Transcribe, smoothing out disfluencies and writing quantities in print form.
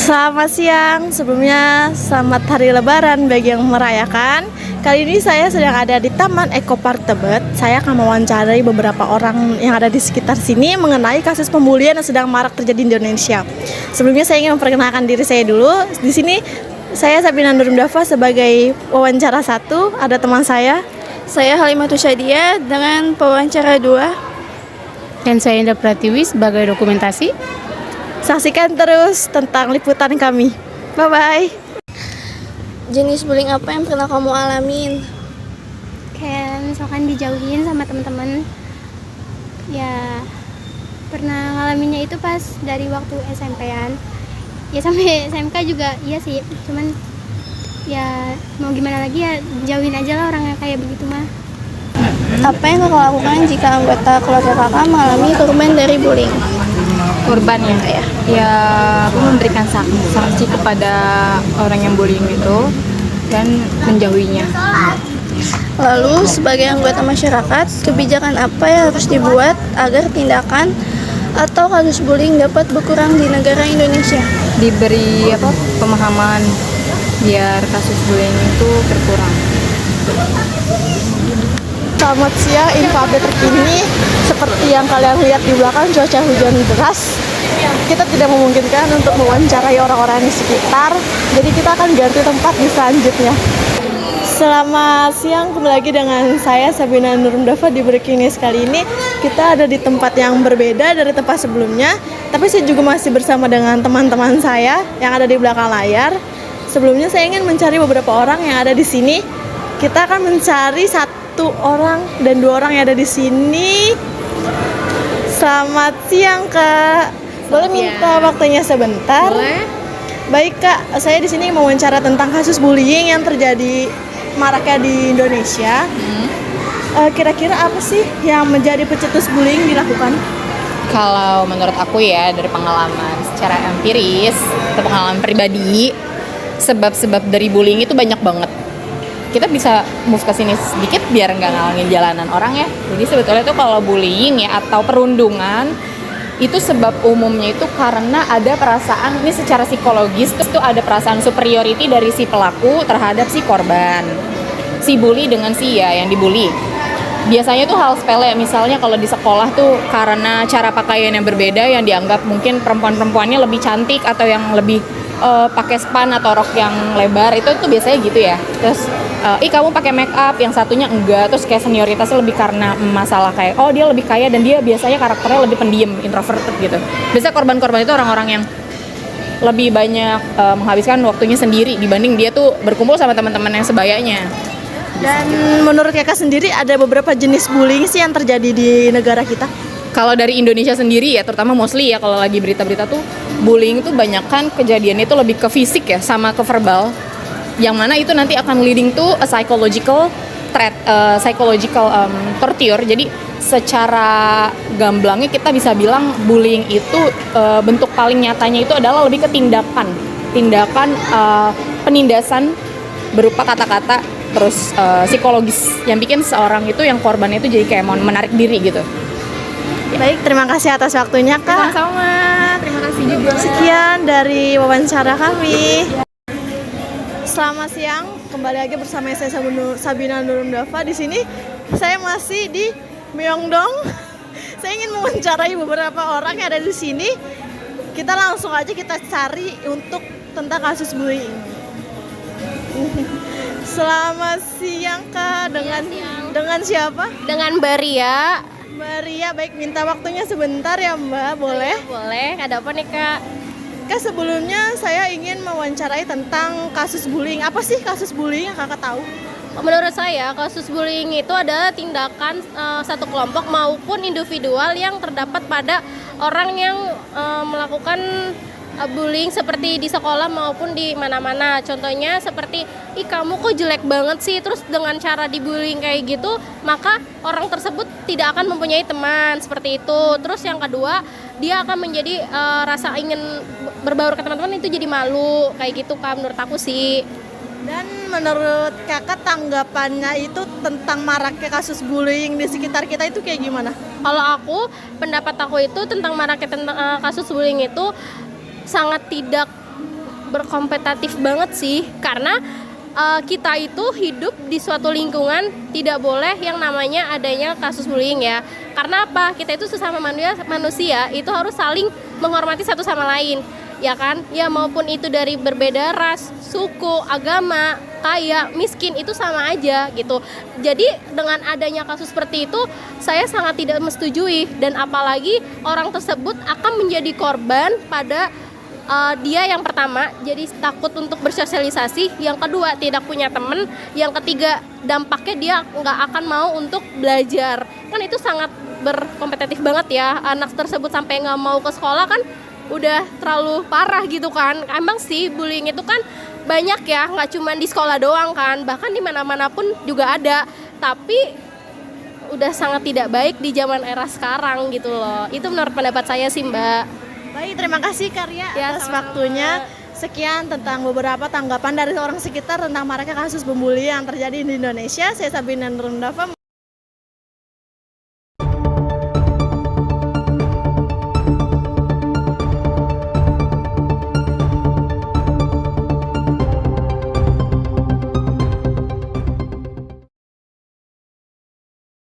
Selamat siang, sebelumnya selamat hari lebaran bagi yang merayakan. Kali ini saya sedang ada di Taman Eko Park Tebet. Saya akan mewawancarai beberapa orang yang ada di sekitar sini mengenai kasus pembulian yang sedang marak terjadi di Indonesia. Sebelumnya saya ingin memperkenalkan diri saya dulu. Di sini saya Sabina Nurum Dafa sebagai wawancara 1, ada teman saya. Saya Halimatus Syadia dengan pewawancara 2. Dan saya Indra Pratiwi sebagai dokumentasi. Saksikan terus tentang liputan kami. Bye-bye. Jenis bullying apa yang pernah kamu alamin? Kayak misalkan dijauhin sama teman-teman, ya pernah ngalaminnya itu pas dari waktu SMP-an ya sampai SMK juga. Iya sih, cuman ya mau gimana lagi, ya jauhin aja lah orang yang kayak begitu mah. Apa yang kakak lakukan jika anggota keluarga kakak mengalami korban dari bullying? Korban ya aku memberikan sanksi kepada orang yang bullying itu dan menjauhinya. Lalu sebagai anggota masyarakat, kebijakan apa yang harus dibuat agar tindakan atau kasus bullying dapat berkurang di negara Indonesia? Diberi pemahaman biar kasus bullying itu berkurang. Selamat siang, info update terkini seperti yang kalian lihat di belakang, cuaca hujan deras. Kita tidak memungkinkan untuk mewawancarai orang-orang di sekitar, jadi kita akan ganti tempat di selanjutnya. Selamat siang, kembali lagi dengan saya Sabina Nurum Dafa di Breaking News. Kali ini kita ada di tempat yang berbeda dari tempat sebelumnya, tapi saya juga masih bersama dengan teman-teman saya yang ada di belakang layar. Sebelumnya saya ingin mencari beberapa orang yang ada di sini. Kita akan mencari satu orang dan 2 orang yang ada di sini. Selamat siang, Kak. Boleh minta waktunya sebentar? Boleh. Baik, Kak. Saya di sini mau wawancara tentang kasus bullying yang terjadi maraknya di Indonesia. Kira-kira apa sih yang menjadi pencetus bullying dilakukan? Kalau menurut aku ya, dari pengalaman secara empiris atau pengalaman pribadi, sebab-sebab dari bullying itu banyak banget. Kita bisa move ke sini sedikit biar nggak ngalangin jalanan orang ya. Jadi sebetulnya tuh kalau bullying ya atau perundungan itu sebab umumnya itu karena ada perasaan, ini secara psikologis tuh ada perasaan superiority dari si pelaku terhadap si korban. Si bully dengan si yang dibully. Biasanya tuh hal sepele, misalnya kalau di sekolah tuh karena cara pakaian yang berbeda yang dianggap mungkin perempuan-perempuannya lebih cantik atau yang lebih pakai span atau rok yang lebar, itu tuh biasanya gitu ya. Terus kamu pakai make up, yang satunya enggak. Terus kayak senioritasnya lebih karena masalah kayak dia lebih kaya dan dia biasanya karakternya lebih pendiam, introverted gitu. Biasanya korban-korban itu orang-orang yang lebih banyak menghabiskan waktunya sendiri dibanding dia tuh berkumpul sama teman-teman yang sebayanya. Dan menurut Kakak sendiri ada beberapa jenis bullying sih yang terjadi di negara kita? Kalau dari Indonesia sendiri ya, terutama mostly ya kalau lagi berita-berita tuh bullying tuh banyakan kejadiannya itu lebih ke fisik ya sama ke verbal. Yang mana itu nanti akan leading to a psychological threat, torture. Jadi secara gamblangnya kita bisa bilang bullying itu bentuk paling nyatanya itu adalah lebih ke tindakan penindasan berupa kata-kata terus psikologis yang bikin seorang itu yang korbannya itu jadi kayak mau menarik diri gitu. Baik, terima kasih atas waktunya, Kak. Sama-sama, terima kasih juga. Sekian dari wawancara kami. Selamat siang, kembali lagi bersama saya Sabina Nurum Dafa. Di sini saya masih di Myeongdong. Saya ingin mewawancarai beberapa orang yang ada di sini. Kita langsung aja kita cari untuk tentang kasus bullying. Selamat siang, Kak. Dengan siapa? Dengan Baria. Maria, baik, minta waktunya sebentar ya, Mbak, boleh? Boleh, ada apa nih, Kak? Kak, sebelumnya saya ingin mewawancarai tentang kasus bullying. Apa sih kasus bullying yang Kakak tahu? Menurut saya, kasus bullying itu adalah tindakan satu kelompok maupun individual yang terdapat pada orang yang melakukan bullying seperti di sekolah maupun di mana-mana. Contohnya seperti, kamu kok jelek banget sih, terus dengan cara dibullying kayak gitu, maka orang tersebut tidak akan mempunyai teman, seperti itu. Terus yang kedua, dia akan menjadi rasa ingin berbaur ke teman-teman itu jadi malu, kayak gitu, Kak, menurut aku sih. Dan menurut Kakak tanggapannya itu tentang maraknya kasus bullying di sekitar kita itu kayak gimana? Kalau aku, pendapat aku itu tentang maraknya kasus bullying itu sangat tidak berkompetitif banget sih, karena kita itu hidup di suatu lingkungan tidak boleh yang namanya adanya kasus bullying ya. Karena apa? Kita itu sesama manusia itu harus saling menghormati satu sama lain, ya kan? Ya maupun itu dari berbeda ras, suku, agama, kaya, miskin, itu sama aja gitu. Jadi dengan adanya kasus seperti itu, saya sangat tidak menyetujui, dan apalagi orang tersebut akan menjadi korban pada dia yang pertama jadi takut untuk bersosialisasi, yang kedua tidak punya temen, yang ketiga dampaknya dia nggak akan mau untuk belajar. Kan itu sangat berkompetitif banget ya, anak tersebut sampai nggak mau ke sekolah kan udah terlalu parah gitu kan. Emang sih bullying itu kan banyak ya, nggak cuma di sekolah doang kan, bahkan di mana-mana pun juga ada, tapi udah sangat tidak baik di zaman era sekarang gitu loh. Itu menurut pendapat saya sih, Mbak. Baik, terima kasih Karya Ya, atas sama-sama. waktunya. Sekian tentang beberapa tanggapan dari orang sekitar tentang maraknya kasus pembulian yang terjadi di Indonesia. Saya Sabina Nurundava.